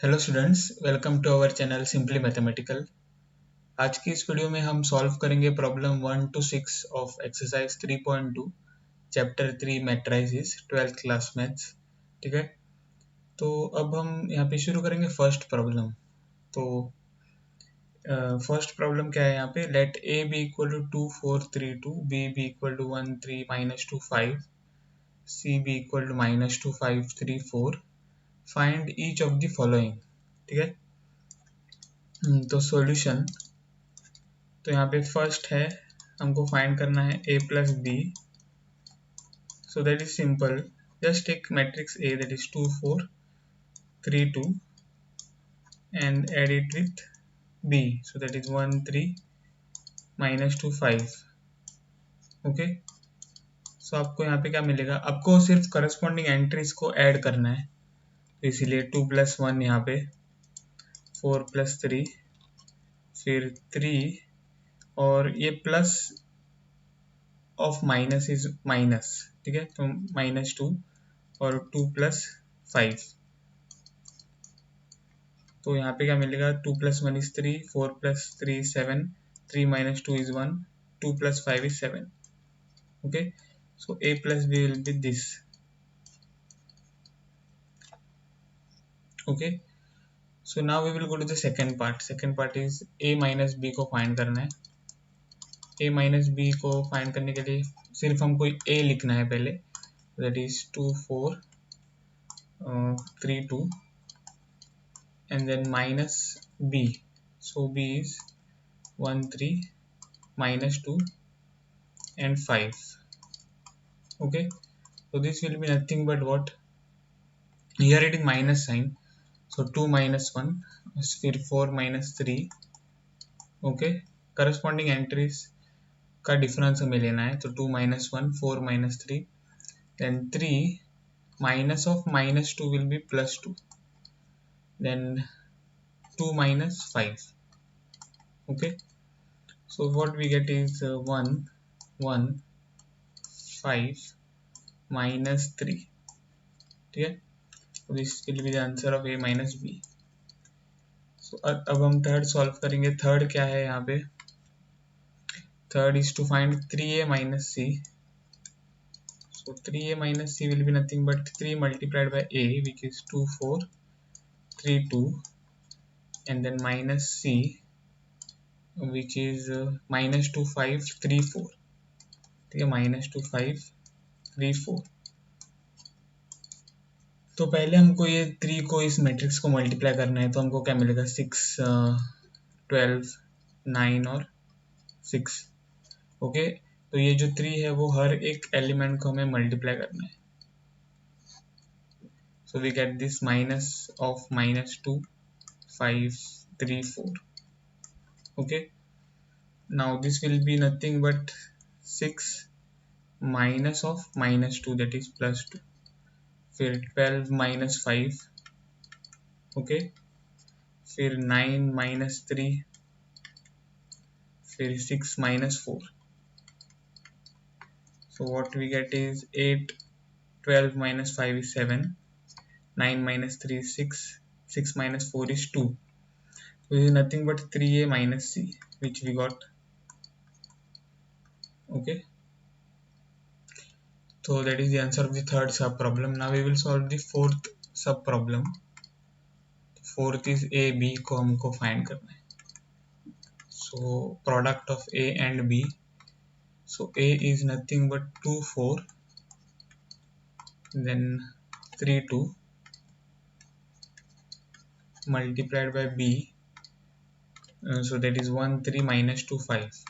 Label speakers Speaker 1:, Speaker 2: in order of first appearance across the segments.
Speaker 1: Hello students, welcome to our channel simply mathematical. आज की इस वीडियो में हम सॉल्व करेंगे problem 1 to 6 of exercise 3.2 chapter 3 matrices 12th class maths. ठीक है, तो अब हम यहाँ पे शुरू करेंगे फर्स्ट प्रॉब्लम। तो फर्स्ट प्रॉब्लम क्या है यहाँ पे, let A be equal to 2 4 3 2, B be equal to 1 3 -2 5, C be equal to -2 5 3 4, find each of the following. ठीक है, तो सॉल्यूशन, तो यहाँ पे फर्स्ट है, हमको फाइंड करना है a plus B. So that is simple, just take matrix a that is 2 4 3 2 and add it with b, so that is 1 3 -2 5। Okay, so आपको यहाँ पे क्या मिलेगा, आपको सिर्फ करस्पॉन्डिंग एंट्रीज को ऐड करना है, तो इसीलिए 2 + 1 यहाँ पे, 4 + 3, फिर 3, और ये plus of minus is minus. ठीक है, तो -2 और 2 + 5, तो यहाँ पे क्या मिलेगा, 2 + 1 is 3, 4 + 3 is 7, 3 - 2 is 1, 2 + 5 is 7. Okay, so a plus b will be this. Okay, so now we will go to the second part. Second part is a minus b को फाइंड करना है। a minus b को find करने के लिए सिर्फ हमको a लिखना है पहले, that is 2 4 3 2 and then minus b, so b is 1 3 -2 and 5. Okay, so this will be nothing but what, here it is minus sign, so 2 - 1, फिर 4 - 3. ओके, करस्पॉन्डिंग एंट्रीज का डिफरेंस हमें लेना है, तो 2 - 1 4 - 3, then 3 minus of -2 will be +2, then 2 - 5. Okay, so what we get is 1 1 5 -3. ठीक है, so this will be the answer of a minus b. So अब हम थर्ड सॉल्व करेंगे। थर्ड क्या है यहाँ पे, third is to find 3a minus c. So 3a minus c will be nothing but 3 multiplied by a, which is 2 4 3 2, and then minus c, which is -2 5 3 4. ठीक है, -2 5 3 4। तो पहले हमको ये 3 को इस मैट्रिक्स को मल्टीप्लाई करना है, तो हमको क्या मिलेगा, 6 12 9 और 6। ओके, तो ये जो 3 है वो हर एक एलिमेंट को हमें मल्टीप्लाई करना है, so we get this minus of -2 5 3 4. Okay, now this will be nothing but 6 minus of -2, that is +2, फिर 12 - 5, okay, फिर 9 - 3, फिर 6 - 4. So what we get is 8 12 - 5 is 7, 9 - 3 is 6, 6 - 4 is 2. So this is nothing but 3a minus c, which we got. Okay, so that is the answer of the third sub problem. Now we will solve the fourth sub problem. Fourth is a b को हमको find करना है, so product of a and b. So a is nothing but 2 4, then 3 2 multiplied by b, so that is 1 3 -2 5.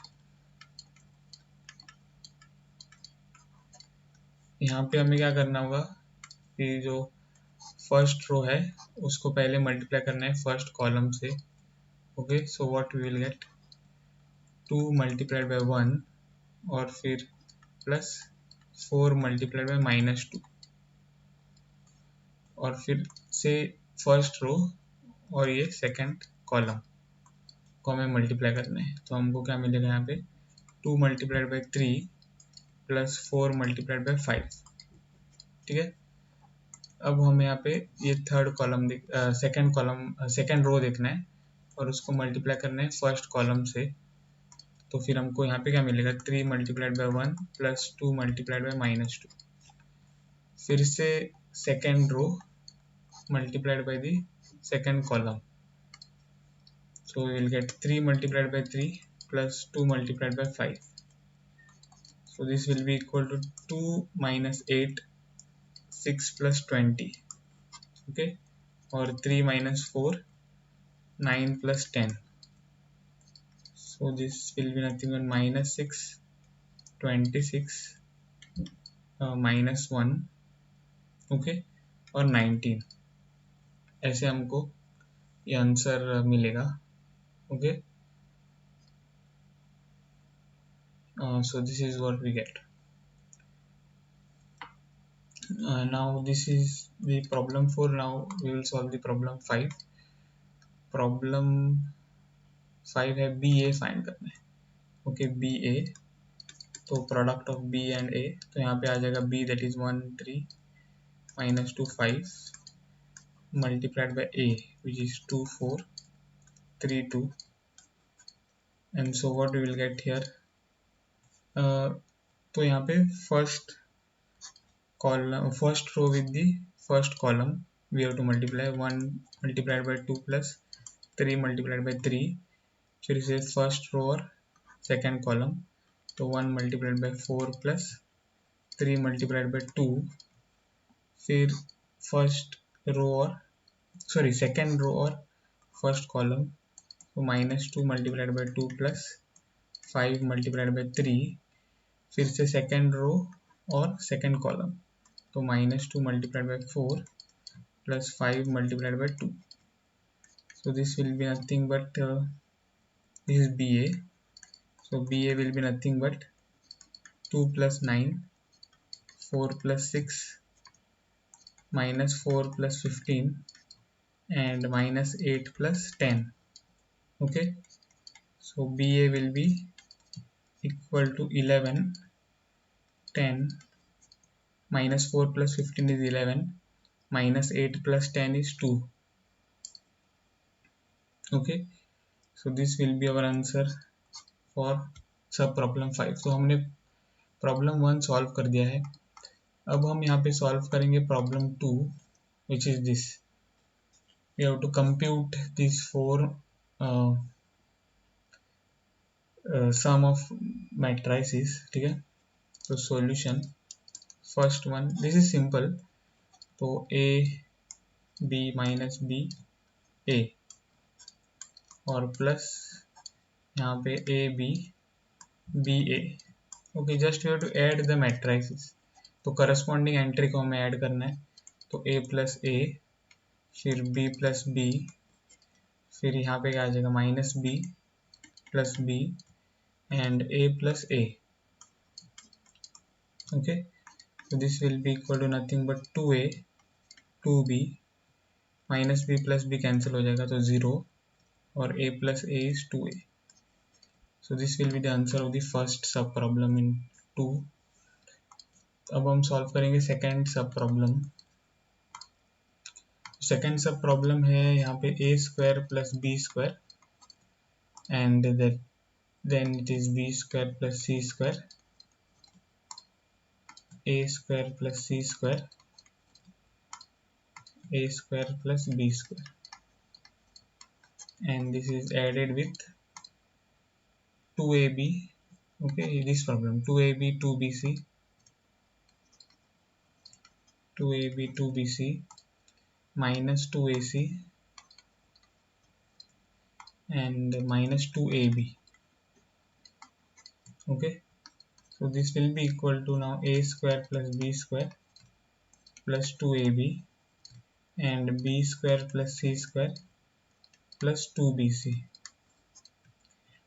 Speaker 1: यहाँ पे हमें क्या करना होगा कि जो फर्स्ट रो है उसको पहले मल्टीप्लाई करना है फर्स्ट कॉलम से। Okay, so what we will get, 2 multiplied by 1 और फिर प्लस 4 multiplied by -2, और फिर से फर्स्ट रो और ये सेकंड कॉलम को हमें मल्टीप्लाई करना है, तो हमको क्या मिलेगा यहाँ पे, 2 multiplied by 3 + 4 multiplied by 5. ठीक है, अब हमें यहाँ पे ये थर्ड कॉलम सेकंड रो देखना है और उसको मल्टीप्लाई करना है फर्स्ट कॉलम से। तो फिर हमको यहाँ पे क्या मिलेगा, 3 multiplied by 1 plus 2 multiplied by -2। फिर से second row multiplied by the second column. So we will get 3 multiplied by 3 plus 2 multiplied by 5. So this will be equal to 2 minus 8, 6 plus 20. Okay, or 3 minus 4, 9 plus 10. So this will be nothing but minus 6, 26, minus 1, okay, और 19। ऐसे हमको ये answer मिलेगा। Okay, so this is what we get. Now this is the problem 4. Now we will solve the problem 5. Problem 5 है BA find करना है। Okay, BA, तो product of B and A, तो यहाँ पे आ जाएगा B that is 1 3 minus 2 5 multiplied by A which is 2 4 3 2, and so what we will get here, तो यहाँ पे first row with the first column we have to multiply 1 multiplied by 2 plus 3 multiplied by 3। फिर से first row और second column, तो 1 multiplied by 4 plus 3 multiplied by 2। फिर first row और second row और फर्स्ट कॉलम, तो -2 multiplied by 2 plus 5 multiplied by 3। फिर से सेकेंड रो और सेकेंड कॉलम, तो -2 multiplied by 4 plus 5 multiplied by 2। So this will be nothing but this is BA. So BA will be nothing but 2 plus 9, 4 plus 6, minus 4 plus 15, and minus 8 plus 10. Okay, so BA will be equal to 11, 10, minus 4 plus 15 is 11, minus 8 plus 10 is 2. Okay, so this will be our answer for सब problem 5। तो हमने problem 1 solve कर दिया है। अब हम यहाँ पे सॉल्व करेंगे problem 2 which is this. We have to compute these four sum of matrices, ठीक है। तो solution first one, this is simple, तो A B minus B A और प्लस यहाँ पे A B B A। Okay, just you have to add the matrices, तो corresponding entry को हमें ऐड करना है। तो A प्लस A, फिर B प्लस B, फिर यहाँ पे क्या आ जाएगा minus B plus B and A plus A. Okay, so this will be equal to nothing but 2A 2B, minus B plus B cancel हो जाएगा तो 0, और A plus A is 2A. So this will be the answer of the first sub problem in 2. अब हम solve करेंगे second सब problem. Second सब problem है यहाँ पे A square plus B square and then it is B square plus C square, A square plus C square, A square plus B square, and this is added with 2AB. Okay, this problem 2AB 2BC, 2AB 2BC minus 2AC and minus 2AB. Okay, so this will be equal to now A square plus B square plus 2AB and B square plus C square plus 2BC.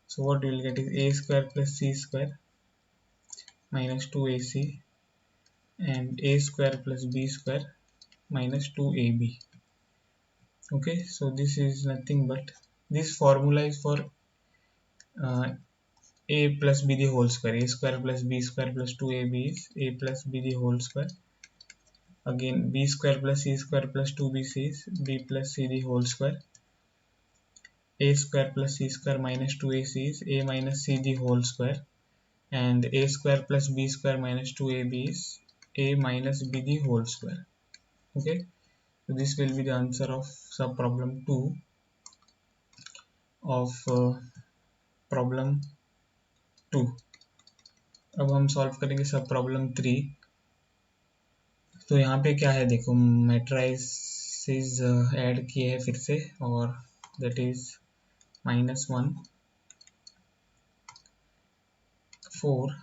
Speaker 1: So what we will get is A square plus C square minus 2AC and A square plus B square minus 2AB. Okay, so this is nothing but, this formula is for A plus B the whole square. A square plus B square plus 2AB is A plus B the whole square again b square plus c square plus 2bc is b plus c the whole square, a square plus c square minus 2ac is a minus c the whole square, and a square plus b square minus 2ab is a minus b the whole square. Okay, so this will be the answer of sub problem 2 of problem 2. अब हम solve करेंगे सब problem 3. तो यहाँ पे क्या है देखो, मैट्राइसेस ऐड किए हैं फिर से, और दैट इज -1 4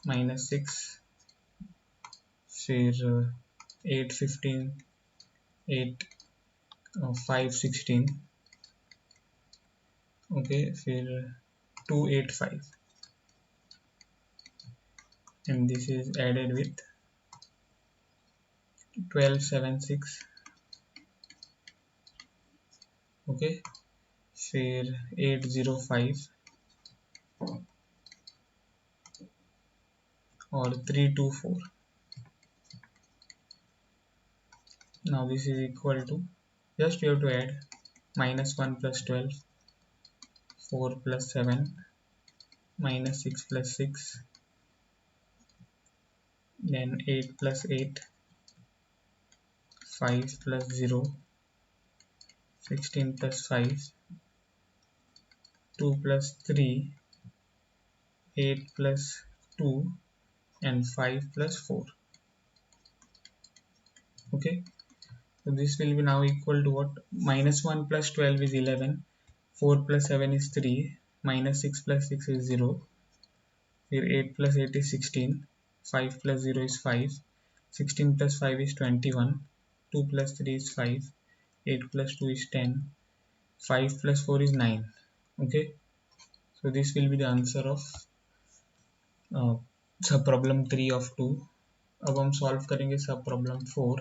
Speaker 1: -6 फिर 8 15 8 5 16. ओके, फिर 2 8 5 and this is added with 12 7 6. Okay, फिर 8 0 5 और 3 2 4. now this is equal to, just you have to add -1 plus 12, 4 plus 7, -6 plus 6, then 8 plus 8, 5 plus 0, 16 plus 5, 2 plus 3, 8 plus 2, and 5 plus 4. Okay, so this will be now equal to what? -1 plus 12 is 11, 4 plus 7 is 3, -6 plus 6 is 0, फिर 8 plus 8 is 16, 5 plus 0 is 5, 16 plus 5 is 21, 2 plus 3 is 5, 8 plus 2 is 10, 5 plus 4 is 9. Okay, so this will be the answer of सब problem 3 of 2. अब हम solve करेंगे सब problem 4.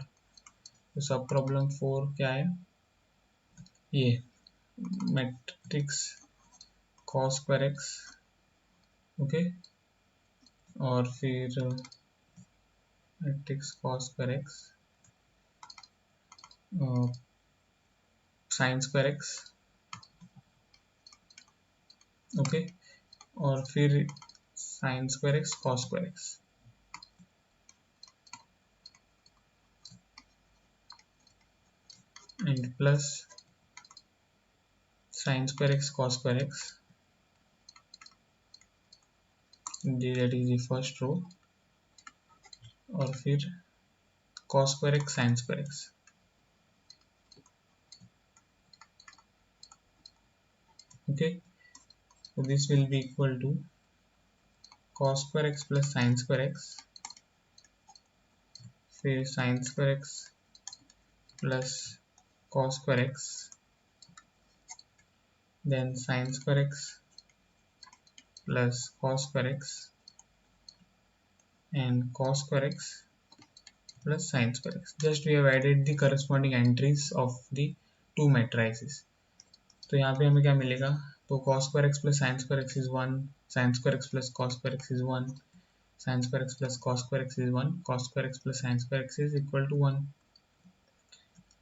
Speaker 1: तो सब problem 4 क्या है? ये matrix cos square x. Okay, और फिर matrix cos square x, sine square x. Okay, और फिर sine square x cos square x. And plus sine square x cos square x, that is the first row, और फिर cos square x sin square x. Okay, so this will be equal to cos square x plus sin square x, फिर sin square x plus cos square x, then sin square x plus cos square x, and cos square x plus sin square x. Just we have added the corresponding entries of the two matrices. तो यहाँ पे हमें क्या मिलेगा? तो cos square x plus sin square x is 1, sin square x plus cos square x is 1, sin square x plus cos square x is 1, cos square x plus sin square x is equal to 1.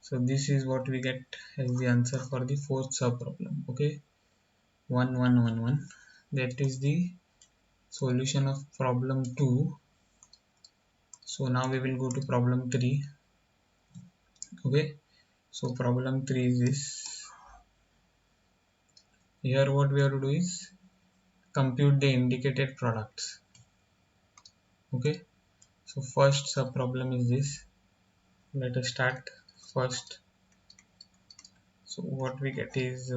Speaker 1: So this is what we get as the answer for the fourth sub problem. Okay, 1 1 1 1. That is the solution of problem 2. So now we will go to problem 3. Okay, so problem 3 is this. Here what we have to do is compute the indicated products. Okay, so first sub problem is this. Let us start first. So what we get is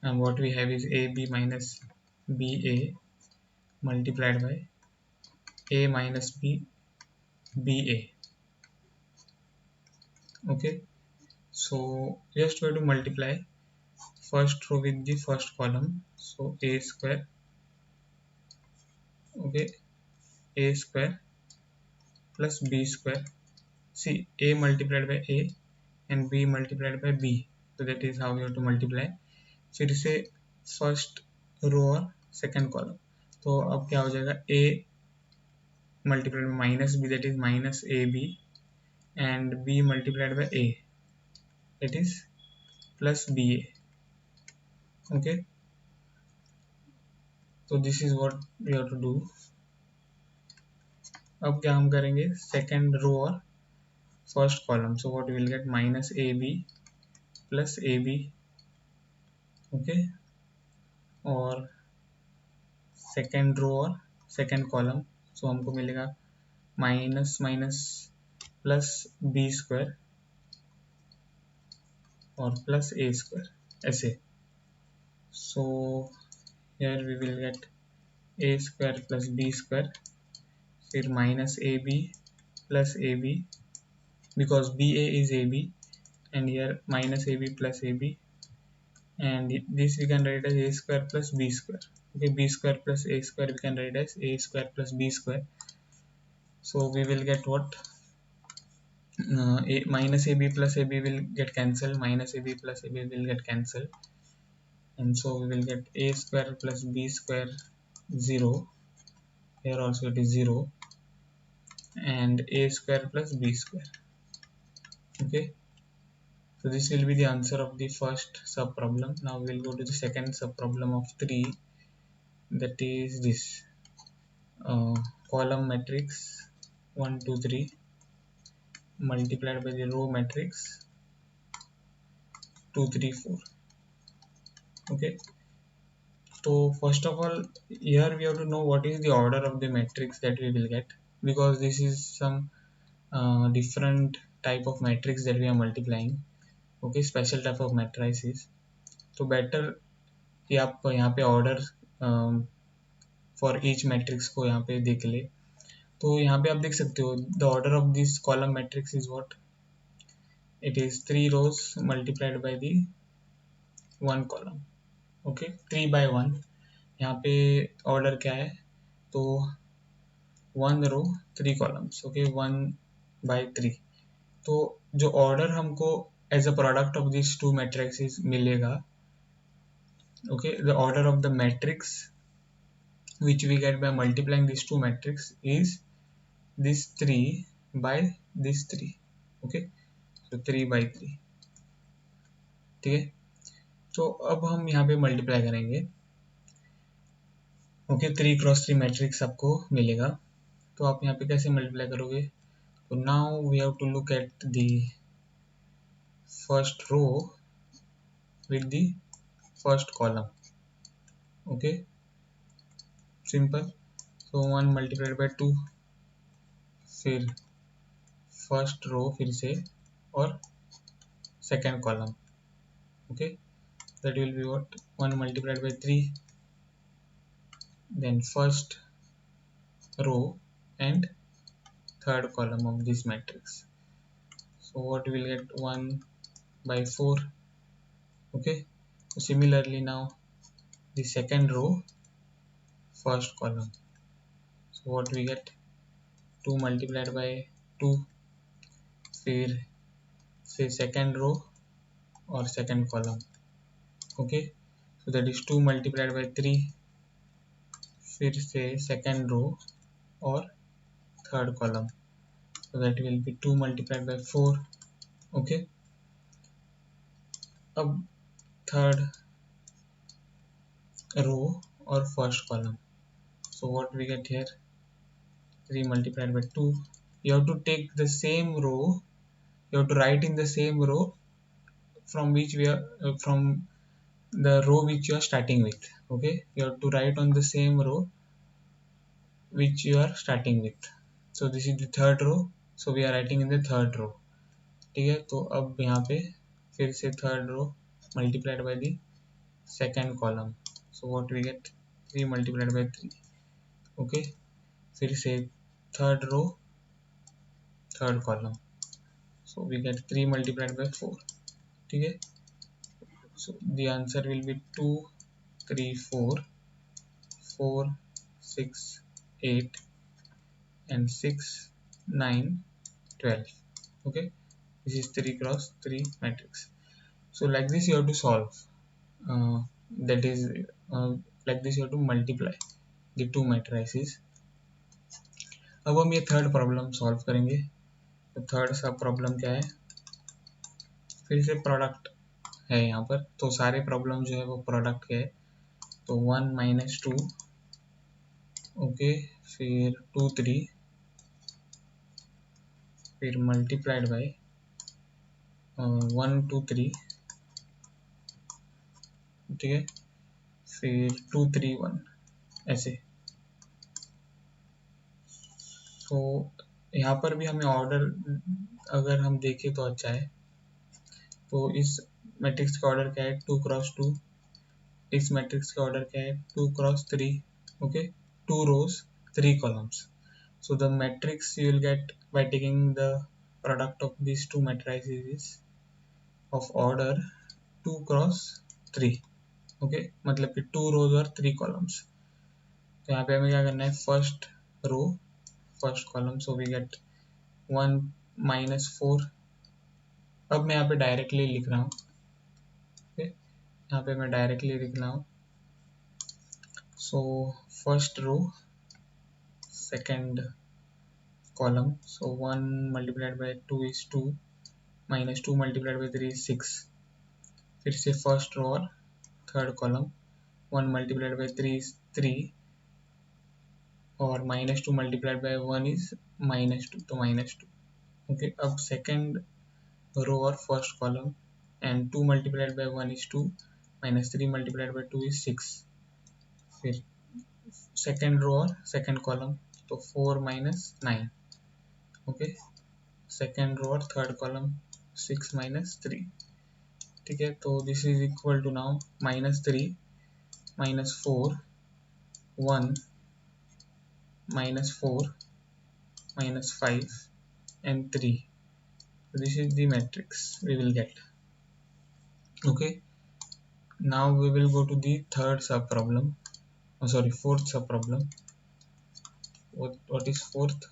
Speaker 1: and what we have is ab minus ba multiplied by a minus b ba. Okay, so just we have to multiply first row with the first column. So a square, okay, a square plus b square. See, a multiplied by a and b multiplied by b, so that is how we have to multiply. फिर से first row और second column. तो अब क्या हो जाएगा? a multiplied by minus b, that is minus ab, and b multiplied by a, that is plus ba. Okay, so this is what we have to do. अब क्या हम करेंगे, सेकेंड रो और first column. So what will get, minus A B plus A B. Okay, और second row और second column, so हमको मिलेगा minus minus plus B square और प्लस ए स्क्वायर, ऐसे. So here we will get A square plus B square, फिर minus A B plus A B, because ba is ab, and here minus ab plus ab, and this we can write as a square plus b square. Okay, b square plus a square we can write as a square plus b square. So we will get what, minus ab plus ab will get cancelled, minus ab plus ab will get cancelled, and so we will get a square plus b square 0. Here also it is 0, and a square plus b square. Okay, so this will be the answer of the first sub problem. Now we will go to the second sub problem of 3, that is this, column matrix 1 2 3 multiplied by the row matrix 2 3 4. Okay, so first of all, here we have to know what is the order of the matrix that we will get, because this is some different type of matrix that we are multiplying. Okay, special type of matrices. तो better कि आप यहाँ पे order for each matrix को यहाँ पे देख ले. तो यहाँ पे आप देख सकते हो, the order of this column matrix is what, it is 3 rows multiplied by the 1 column. Okay, 3 by 1. यहाँ पे ऑर्डर क्या है, तो 1 row 3 columns. Okay, 1 by 3. तो जो ऑर्डर हमको as a product of this two matrix मिलेगा, okay, the order of the matrix which we get by multiplying these two matrix is this 3 by this 3. okay, so 3 by 3. ठीक है, तो अब हम यहाँ पे मल्टीप्लाई करेंगे. ओके, 3 क्रॉस 3 मैट्रिक्स आपको मिलेगा. तो आप यहाँ पे कैसे मल्टीप्लाई करोगे, तो now we have to look at the first row with the first column. Okay, simple. So 1 multiplied by 2, फिर फर्स्ट रो फिर से और second column. Okay, that will be what, 1 multiplied by 3, then first row and third column of this matrix. So what will get, 1 by 4. Okay, so similarly now the second row first column, so what we get, 2 multiplied by 2, फिर से second row और second column. Okay, so that is 2 multiplied by 3, फिर से second row और third column, so that will be 2 multiplied by 4. Okay, अब third row और first column, so what we get here, 3 multiplied by 2. You have to take the same row, you have to write in the same row from which we are from the row which you are starting with. Okay, you have to write on the same row which you are starting with. So this is the third row, so we are writing in the third row. ठीक है, तो अब यहाँ पे फिर से third row multiplied by the second column, so what we get, 3 multiplied by 3. Okay, फिर से third row third column, so we get 3 multiplied by 4. ठीक है, so the answer will be 2 3 4 4 6 8 and 6 9 12. Okay, this is 3 cross 3 matrix. So like this you have to solve, that is like this you have to multiply the two matrices. अब हम ये third problem solve करेंगे। तो third सब problem क्या है, फिर से प्रोडक्ट है यहाँ पर, तो सारे प्रॉब्लम जो है वो प्रोडक्ट के है। तो 1 माइनस 2, ओके, फिर 2 3, फिर मल्टीप्लाइड बाई 1 2 3, ठीक है, फिर 2 3 1 ऐसे। तो यहाँ पर भी हमें ऑर्डर अगर हम देखें तो अच्छा है। तो इस मैट्रिक्स का ऑर्डर क्या है, 2 क्रॉस 2। इस मैट्रिक्स का ऑर्डर क्या है, 2 cross 3, okay, 2 rows 3 columns. So the matrix you will get by taking the product of these two matrices is of order 2 cross 3, okay, मतलब कि 2 rows और 3 columns। तो यहाँ पे हमें क्या करना है, first row first column, so we get 1 minus 4। अब मैं यहाँ पे डायरेक्टली लिख रहा हूँ, ओके, यहाँ पे मैं डायरेक्टली लिख रहा हूँ। So first row second column, so 1 multiplied by 2 is 2, minus 2 multiplied by 3 is 6। फिर से फर्स्ट रो और third column, 1 multiplied by 3 is 3, और minus 2 multiplied by 1 is minus 2, तो माइनस 2, ओके। अब सेकेंड रो और first column, and 2 multiplied by 1 is 2, minus 3 multiplied by 2 is 6। फिर second row और second column, तो 4 माइनस 9, ओके, सेकेंड रो और third column 6 minus 3, ठीक है। तो this is equal to now minus 3 minus 4 1 minus 4 minus 5 and 3. So this is the matrix we will get, okay. Now we will go to the third sub problem, oh sorry, fourth sub problem. What is fourth?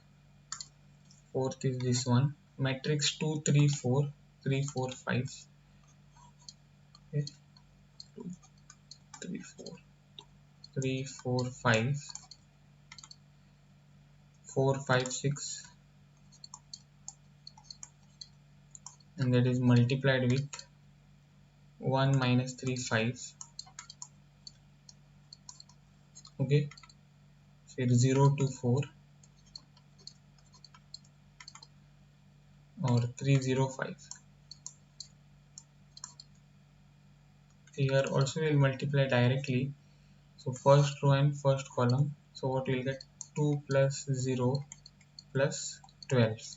Speaker 1: Fourth is this one, matrix 2 3 4 3 4 5, okay, 2 3 4 3 4 5 4 5 6, and that is multiplied with 1 minus 3 5, okay, फिर 0 to 4 और 3 0 5। Here also we will multiply directly. So first row and first column. So what we will get, 2 plus 0 plus 12।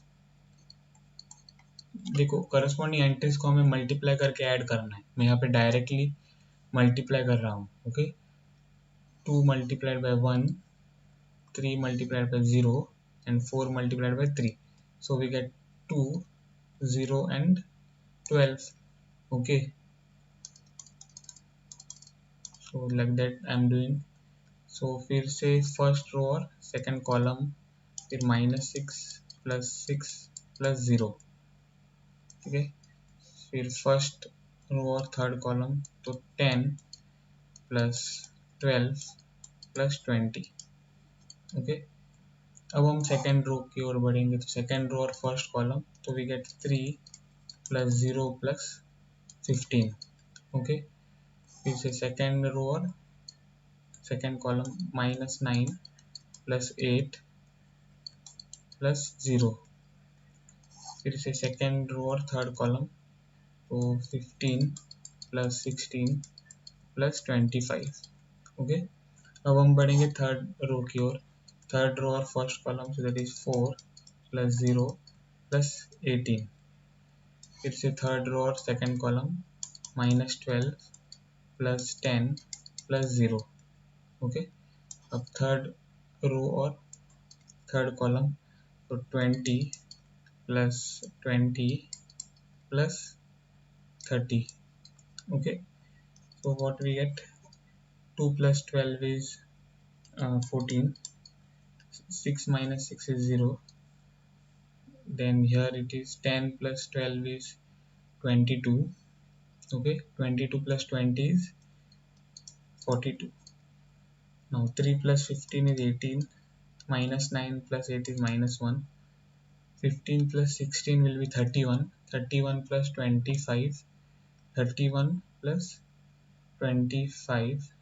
Speaker 1: देखो corresponding entries को हमें multiply करके add करना है। मैं यहाँ पे डायरेक्टली मल्टीप्लाई कर रहा हूँ, okay. 2 multiplied by 1, 3 multiplied by 0 and 4 multiplied by 3, so we get 2 0 and 12, okay। So like that I am doing। So फिर से फर्स्ट रो और सेकेंड कॉलम, फिर माइनस 6 प्लस 6 प्लस 0, ठीक है। फिर फर्स्ट रो और थर्ड कॉलम, तो 10 plus 12 plus 20, okay. अब हम सेकेंड रो की ओर बढ़ेंगे, तो सेकेंड रो और फर्स्ट कॉलम, तो we get 3 plus 0 plus 15, okay. फिर से सेकेंड रो और second column, minus 9 plus 8 plus 0। फिर से सेकेंड रो और थर्ड कॉलम, तो 15 प्लस 16 प्लस 25, ओके। अब हम बढ़ेंगे थर्ड रो की ओर, थर्ड रो और first column, so that is 4 plus 0 plus 18। फिर से थर्ड रो और second column, minus 12 plus 10 plus 0, okay. अब थर्ड रो और थर्ड कॉलम, तो 20 plus 20 plus 30, okay। So what we get, 2 plus 12 is 14, 6 minus 6 is 0, then here it is 10 plus 12 is 22, okay, 22 plus 20 is 42, now 3 plus 15 is 18, minus 9 plus 8 is minus 1. 15 plus 16 will be 31. 31 plus 25. 31 plus 25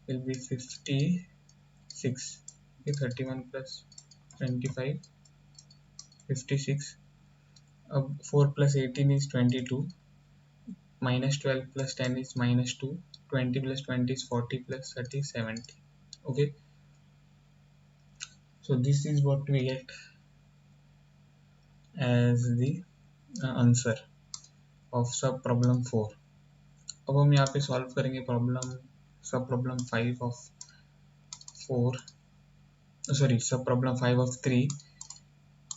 Speaker 1: will be 56. Okay, 31 plus 25, 56. 4 plus 18 is 22. Minus 12 plus 10 is minus 2. 20 plus 20 is 40 plus 30 is 70. Okay, so this is what we get as the answer of sub problem 4. अब हम यहाँ पे solve करेंगे problem सब problem 5 of 4, sorry सब problem 5 of 3.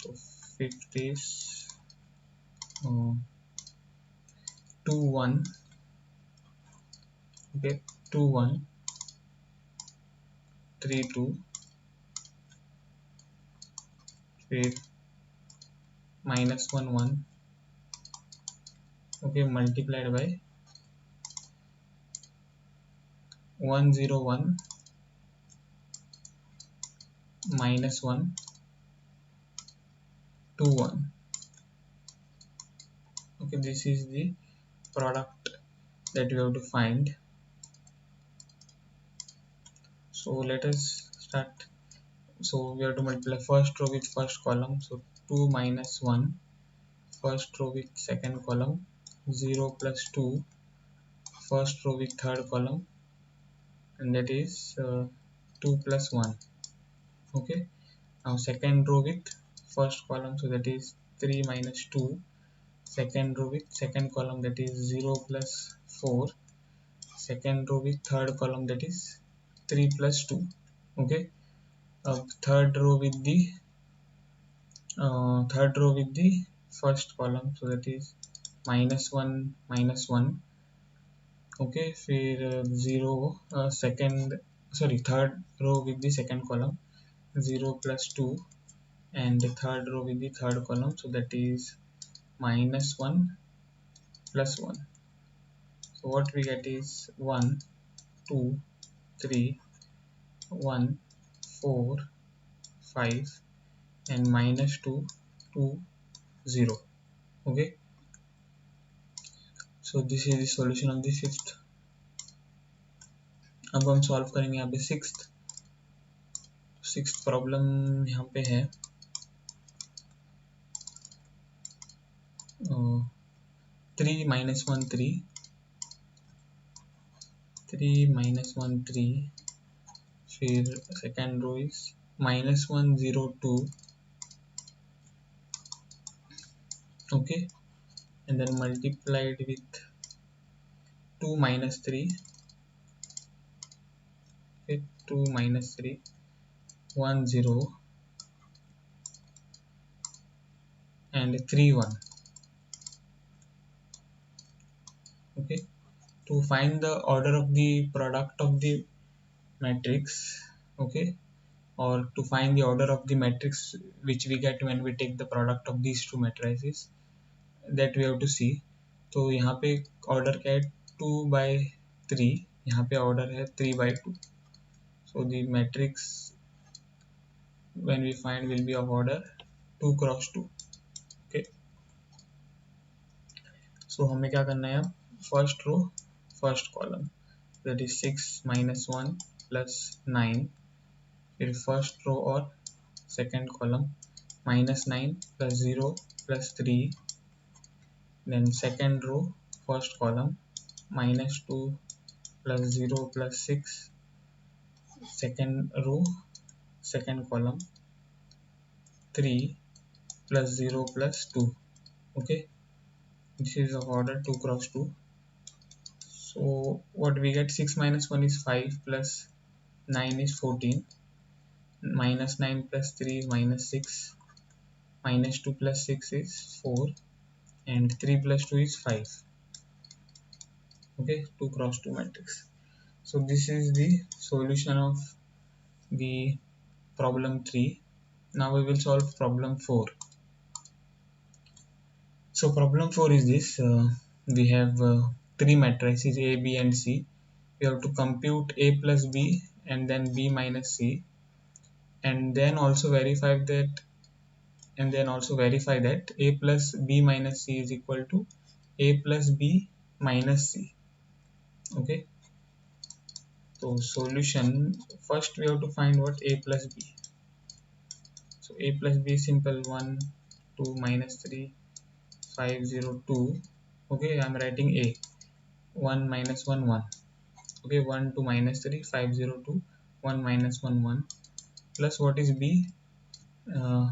Speaker 1: तो 50 2 1. Okay, 2 1 3 2, फिर minus 1 1. Okay, multiplied by 1 0 1 minus 1 2 1. Okay, this is the product that we have to find. So let us start. So we have to multiply first row with first column. So 2 minus 1, first row with second column. 0 plus 2, first row with third column, and that is 2 plus 1. Okay, now second row with first column, so that is 3 minus 2. Second row with second column, that is 0 plus 4. Second row with third column, that is 3 plus 2. Okay, third row with the first column, so that is minus 1 minus 1. Okay, फिर 0 second, sorry, third row with the second column, 0 plus 2, and the third row with the third column, so that is minus 1 plus 1. So what we get is 1 2 3 1 4 5 and minus 2 2 0. Okay, so this is the solution of the fifth. अब हम solve करेंगे यहाँ पे sixth problem यहाँ पे है 3 minus 1 3, 3 minus 1 3, फिर second row is minus 1 0 2. Okay, and then multiplied with 2 minus 3. Okay, 2 minus 3 1 0 and 3 1. Okay, to find the order of the product of the matrix, okay, or to find the order of the matrix which we get when we take the product of these two matrices, that we have to see. तो यहाँ पे order क्या है 2 by 3, यहाँ पे order है 3 by 2. So the matrix when we find will be of order 2 cross 2. Okay, so हमें क्या करना है अब first row first column, that is 6 minus 1 plus 9. फिर फर्स्ट रो और second column minus 9 plus 0 plus 3. Then second row first column minus 2 plus 0 plus 6. Second row second column 3 plus 0 plus 2. Okay, this is of order 2 cross 2. So what we get, 6 minus 1 is 5 plus 9 is 14. Minus 9 plus 3 is minus 6. Minus 2 plus 6 is 4. And 3 plus 2 is 5. Okay, 2 cross 2 matrix. So this is the solution of the problem 3. Now we will solve problem 4. So problem 4 is this. We have 3 matrices A, B and C. We have to compute A plus B and then B minus C. and then also verify that a plus b minus c is equal to a plus b minus c. Okay, so solution, first we have to find what a plus b. So a plus b is simple, 1 2 minus 3 5 0 2. Okay, I'm writing a, 1 minus 1 1. Okay, 1 2 minus 3 5 0 2, 1 minus 1 1, plus what is b? uh,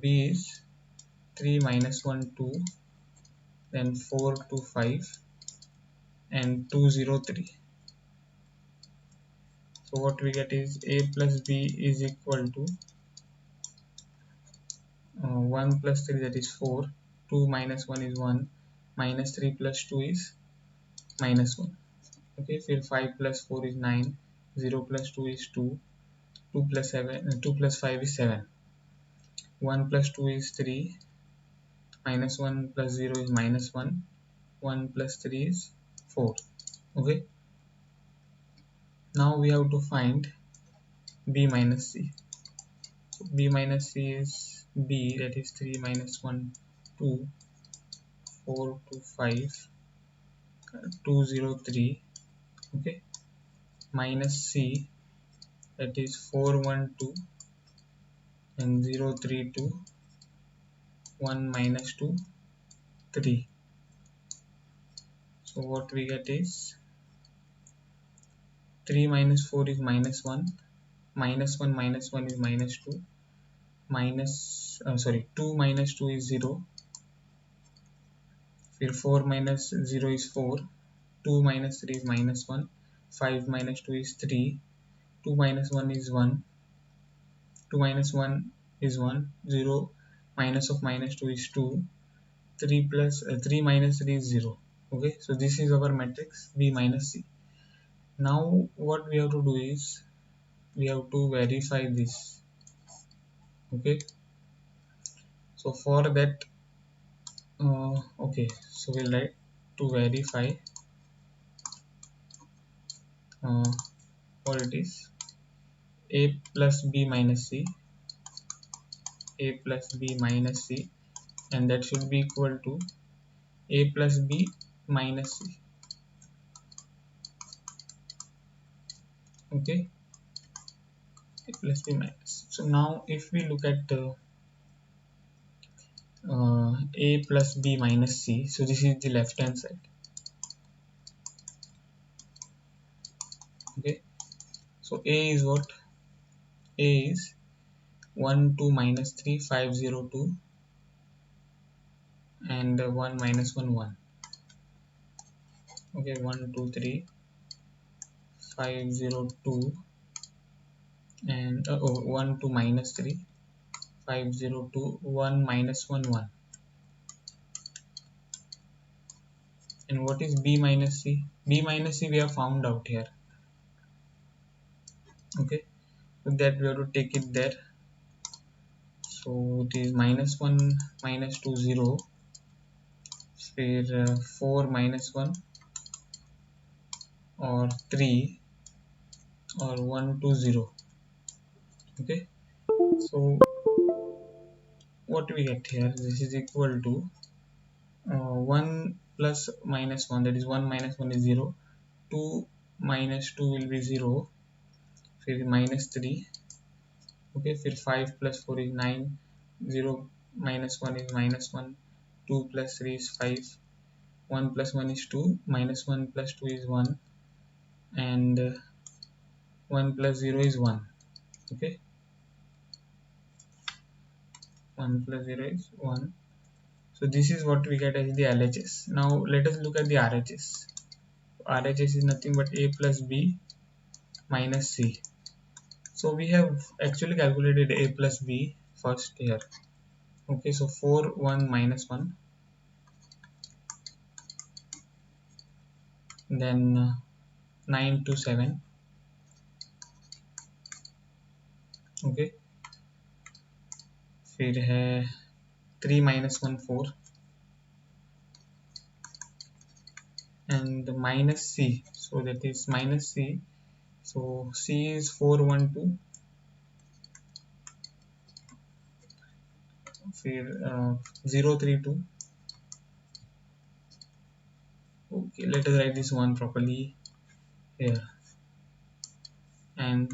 Speaker 1: b is 3 minus 1 2, then 4 2 5, and 2 0 3. So what we get is a plus b is equal to 1 plus 3, that is 4, 2 minus 1 is 1, minus 3 plus 2 is minus 1. Okay, so 5 plus 4 is 9, 0 plus 2 is 2, 2 plus 2 plus 5 is 7, 1 plus 2 is 3, minus 1 plus 0 is minus 1, 1 plus 3 is 4. Okay, now we have to find b minus c. So b minus c is b, that is 3 minus 1 2, 4 2 5, 2 0 3. Okay, minus c, that is 4 1 2, and 0 3 2, 1 minus 2 3. So what we get is 3 minus 4 is minus 1, minus 1 minus 1 is minus 2, minus 2 minus 2 is 0, 4 minus 0 is 4, 2 minus 3 is minus 1, 5 minus 2 is 3, 2 minus 1 is 1, 2 minus 1 is 1, 0 minus of minus 2 is 2, 3 plus 3 minus 3 is 0. Okay, so this is our matrix b minus c. Now what we have to do is we have to verify this. Okay, so for that okay, so we'll write to verify uh, what it is, a plus b minus c, a plus b minus c, and that should be equal to a plus b minus c. Okay, a plus b minus. So now if we look at a plus b minus c, so this is the left hand side. Okay, so a is what? A is 1 2 minus 3 5 0 2, and 1 minus 1 1. Okay, 1 2 3 5 0 2, and 1 2 minus 3 5 0 2, 1 minus 1 1. And what is b minus c? B minus c we have found out here. Okay, so that we have to take it there. So it is minus 1 minus 2 0, 4 minus 1, or 3, or 1 2 0. Okay, so what we get here, this is equal to 1 plus minus 1, that is 1 minus 1 is 0, 2 minus 2 will be 0, minus 3. Okay, 5 plus 4 is 9, 0 minus 1 is minus 1, 2 plus 3 is 5, 1 plus 1 is 2, minus 1 plus 2 is 1, and 1 plus 0 is 1. Okay, 1 plus 0 is 1. So this is what we get as the LHS. Now let us look at the RHS. RHS is nothing but a plus b minus c. So we have actually calculated a plus b first here. Okay, so 4 1 minus 1, then 9 2 7. Okay, फिर है 3 minus 1 4, and minus c, so that is minus c. So c is 4 1 2, फिर 032. Okay, let us write this one properly here. And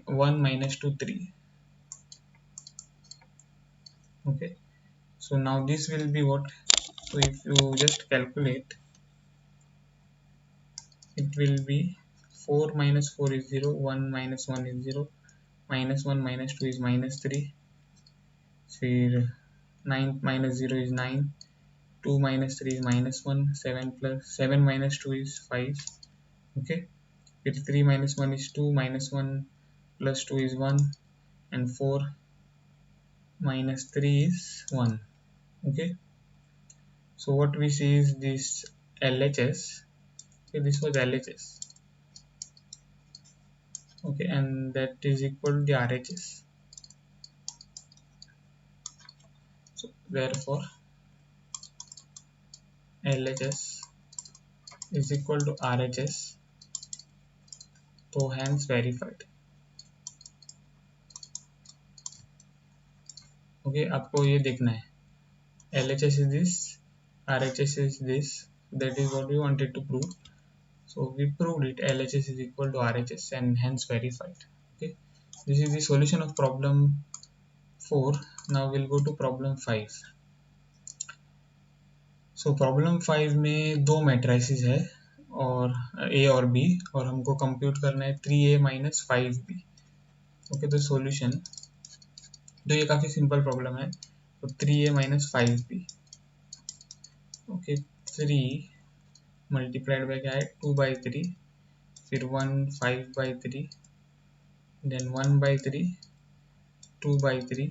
Speaker 1: 1 minus 2 3. Okay, so now this will be what? So if you just calculate, it will be 4 minus 4 is 0, 1 minus 1 is 0, minus 1 minus 2 is minus 3, फिर 9 minus 0 is 9, 2 minus 3 is minus 1, 7 plus 7 minus 2 is 5. Okay, फिर 3 minus 1 is 2, minus 1 plus 2 is 1, and 4 minus 3 is 1. Okay, so what we see is this LHS. Okay, this was LHS. Okay, and that is equal to the RHS. So therefore LHS is equal to RHS, तो hence verified. Okay, आपको ये देखना है LHS is this, RHS is this, that is what we wanted to prove. So we proved it, LHS is equal to RHS and hence verified. Okay, this is the solution of problem 4. Now we'll go to problem 5. So problem 5 में दो matrices है और A और B, और हमको compute करना है 3A minus 5B. Okay, तो सॉल्यूशन, तो ये काफ़ी सिंपल प्रॉब्लम है. तो 3A minus 5B. Okay, 3 multiplied by क्या है 2/3, फिर 1 5/3, देन 1/3, 2/3,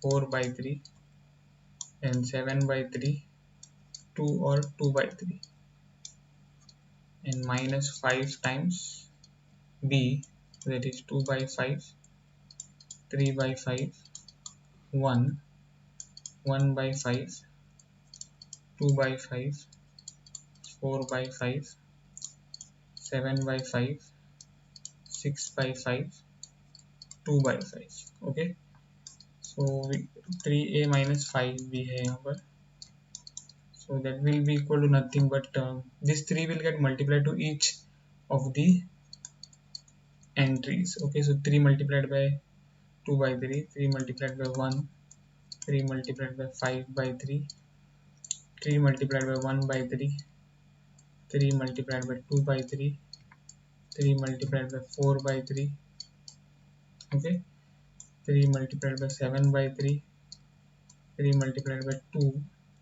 Speaker 1: 4/3, देन 7/3, 2 और 2/3, and minus 5 times B, that is 2/5, 3/5, 1, 1/5, 2/5, 4/5, 7/5, 6/5, 2/5. Okay, so 3A minus 5B है यहाँ पर. So that will be equal to nothing but this 3 will get multiplied to each of the entries. Okay, so 3 multiplied by 2/3, 3 multiplied by 1, 3 multiplied by 5/3, 3 multiplied by 1/3, 3 multiplied by 2/3, 3 multiplied by 4/3. Okay, 3 multiplied by 7/3, 3 multiplied by 2,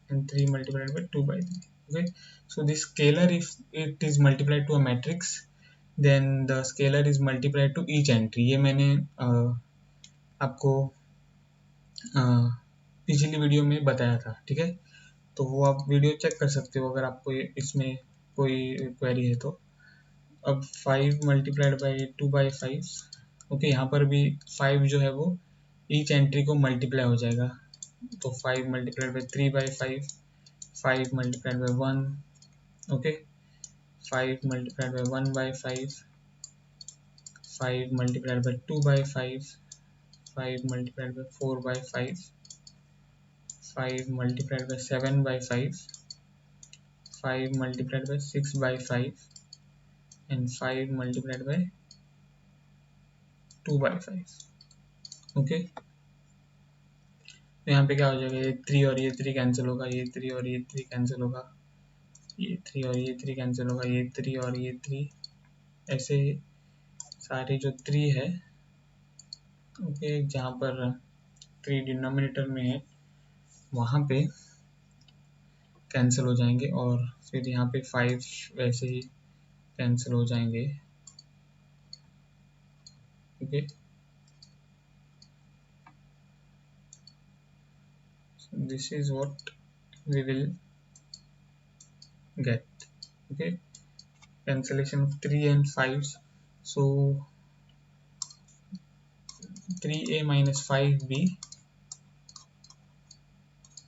Speaker 1: and 3 multiplied by 2/3. Okay, so this scalar, if it is multiplied to a matrix, then the scalar is multiplied to each entry. ये मैंने आपको पिछली video में बताया था. ठीक है, तो वो आप वीडियो चेक कर सकते हो अगर आपको इसमें कोई क्वेरी है तो. अब 5 मल्टीप्लाइड बाई 2/5. ओके, यहाँ पर भी 5 जो है वो ईच एंट्री को मल्टीप्लाई हो जाएगा. तो 5 multiplied by 3/5, 5 multiplied by 1. Okay, 5 multiplied by 1/5, 5 multiplied by 2/5, 5 multiplied by 4/5, 5 multiplied by 7/5, 5 multiplied by 6/5, and 5 multiplied by 2/5. Okay, तो यहाँ पे क्या हो जाएगा, ये 3 और ये 3 कैंसिल होगा, ये 3 और ये 3 कैंसिल होगा, ये 3 और ये 3 कैंसिल होगा, ये 3 और ये 3, ऐसे सारे जो 3 है. ओके, जहाँ पर 3 डिनोमिनेटर में है वहाँ पे कैंसिल हो जाएंगे, और फिर यहाँ पे 5 वैसे ही कैंसिल हो जाएंगे. Okay, this is what we will get. Okay, cancellation of 3 and 5. So 3A minus 5B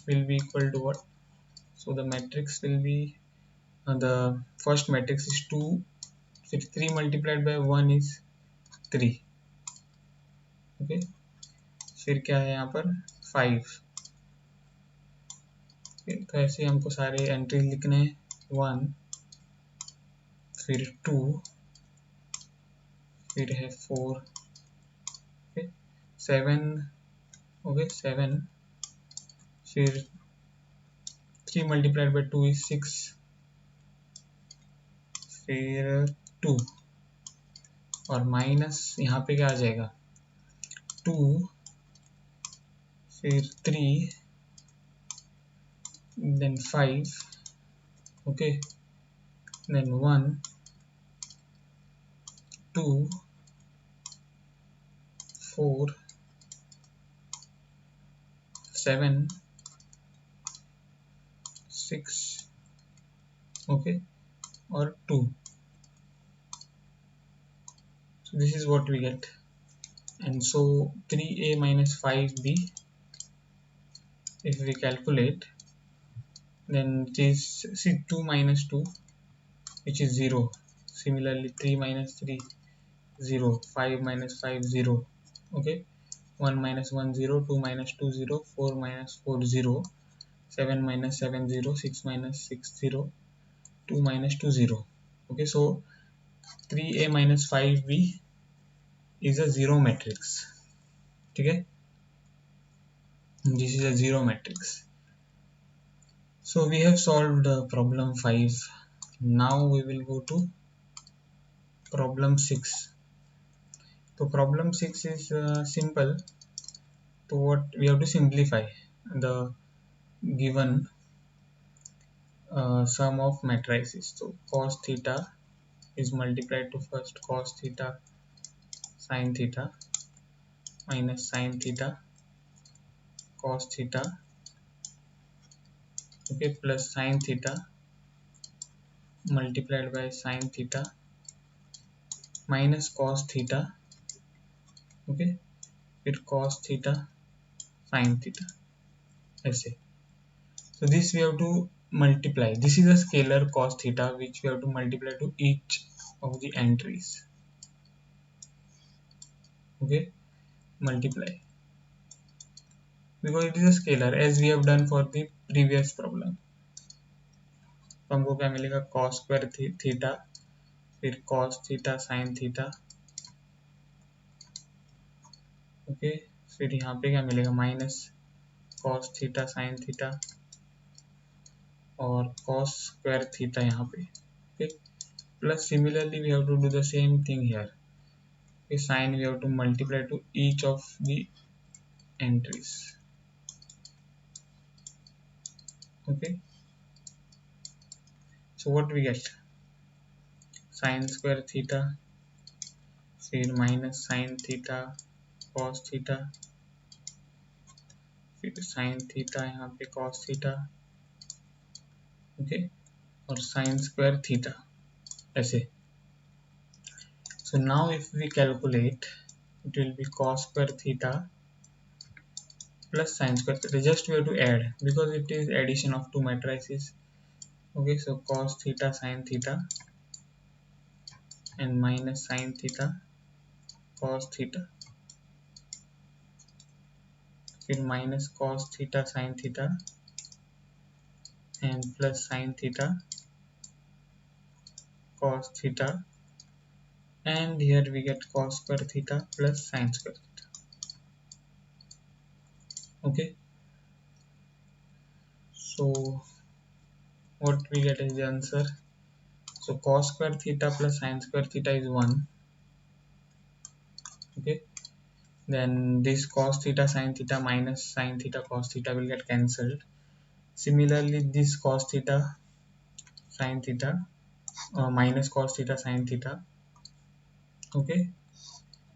Speaker 1: will be equal to what? So the matrix will be the first matrix is 2, 3 multiplied by 1 is 3. Okay, फिर क्या है यहाँ पर 5। तो ऐसे हमको सारे entry लिखने हैं। 1, फिर 2, फिर है 4, ओके 7, ओके 7, फिर 3 मल्टीप्लाइड बाई 2 इज 6, फिर 2 और माइनस यहाँ पे क्या आ जाएगा 2, फिर 3, then 5, okay, then 1, 2, 4, 7, 6, okay, or 2. So this is what we get. And so 3a minus 5b, if we calculate, then it is, see, 2 minus 2, which is 0. Similarly 3 minus 3, 0. 5 minus 5, 0. Okay, 1 minus 1, 0. 2 minus 2, 0. 4 minus 4, 0. 7 minus 7, 0. 6 minus 6, 0. 2 minus 2, 0. Okay, so 3a minus 5b is a zero matrix. Okay, this is a zero matrix. So we have solved problem 5. Now we will go to problem 6. So problem 6 is simple. So what we have to simplify the given sum of matrices. So cos theta is multiplied to first cos theta sin theta minus sin theta cos theta, okay, plus sin theta multiplied by sin theta minus cos theta, okay, फिर cos theta sin theta ऐसे. So this we have to multiply. This is a scalar cos theta which we have to multiply to each of the entries. Okay, multiply because it is a scalar as we have done for the previous problem. तो हमको क्या मिलेगा cos square theta, फिर cos theta sin theta, okay, फिर यहाँ पे क्या मिलेगा minus cos theta sin theta और cos square theta यहाँ पे, okay, plus similarly we have to do the same thing here. Okay, sin we have to multiply to each of the entries. Okay, so what we get sin square theta, फिर minus sin theta cos theta, फिर sin theta यहाँ पे cos theta, okay, और sin square theta ऐसे. So now if we calculate, it will be cos square theta plus sin square theta. Just we have to add because it is addition of two matrices. Okay, so cos theta sin theta and minus sin theta cos theta, फिर minus cos theta sin theta and plus sin theta cos theta, and here we get cos square theta plus sin square theta. Okay, so what we get is the answer. So cos square theta plus sin square theta is 1. Okay, then this cos theta sin theta minus sin theta cos theta will get cancelled. Similarly this cos theta sin theta minus cos theta sin theta, okay,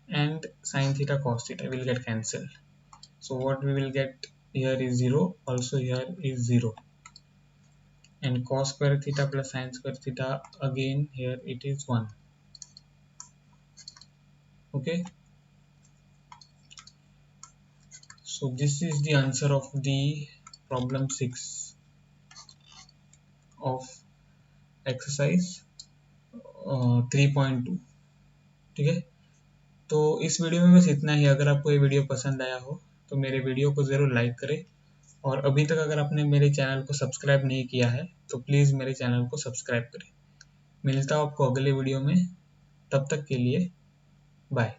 Speaker 1: and sin theta cos theta will get cancelled. So what we will get here is 0, also here is 0, and cos square theta plus sin square theta again here it is 1. Okay, so this is the answer of the problem 6 of exercise 3.2. ठीक है, तो इस video में बस इतना ही. अगर आपको ये वीडियो पसंद आया हो तो मेरे वीडियो को ज़रूर लाइक करें, और अभी तक अगर आपने मेरे चैनल को सब्सक्राइब नहीं किया है तो प्लीज़ मेरे चैनल को सब्सक्राइब करें। मिलता हूँ आपको अगले वीडियो में, तब तक के लिए बाय।